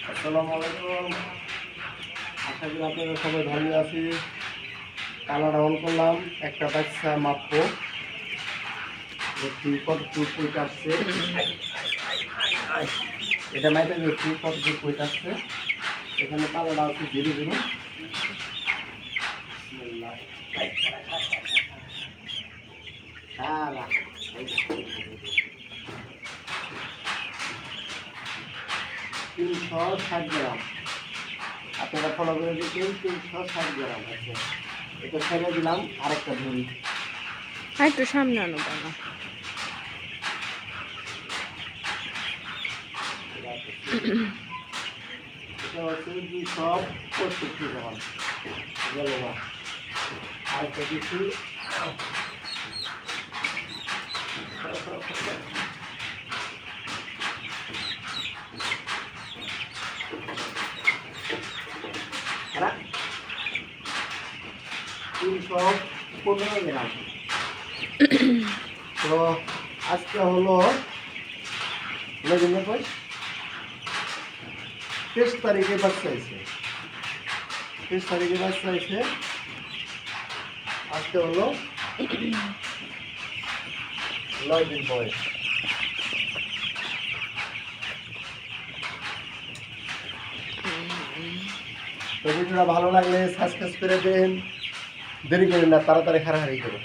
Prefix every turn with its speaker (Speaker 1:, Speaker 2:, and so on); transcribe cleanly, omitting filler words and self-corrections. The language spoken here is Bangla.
Speaker 1: আসসালামু আলাইকুম। আশা করি আপনারা সবাই ভালো আছি। কালারটা অন করলাম, একটা বাচ্চা মাত্র দেখি কতটুকু কই আসছে। এটা মাইটা দেখি কতটুকু কই আসছে। এখানে কালারটা আছে 0-0। সারা 360 গ্রাম। আপনারা ফলো করে দিচ্ছেন 360 গ্রাম আছে। এটা ছেড়ে দিলাম, আরেকটা ধরি।
Speaker 2: একটু সামনে আনো বাবা।
Speaker 1: এটা হচ্ছে 265 গ্রাম গেল না। আরেকটা দিচ্ছি, হ্যাঁ 315 গ্রাম। তো আজকে হলো 23 তারিখে বাচ্চা হয়েছে। 23 তারিখে বাচ্চা হয়েছে। আজকে হলো 9 দিন বয়স। তো ভিডিওটা ভালো লাগলে সাবস্ক্রাইব করে দেন, দেরি করেন না, তাড়াতাড়ি হারাহারি করুন।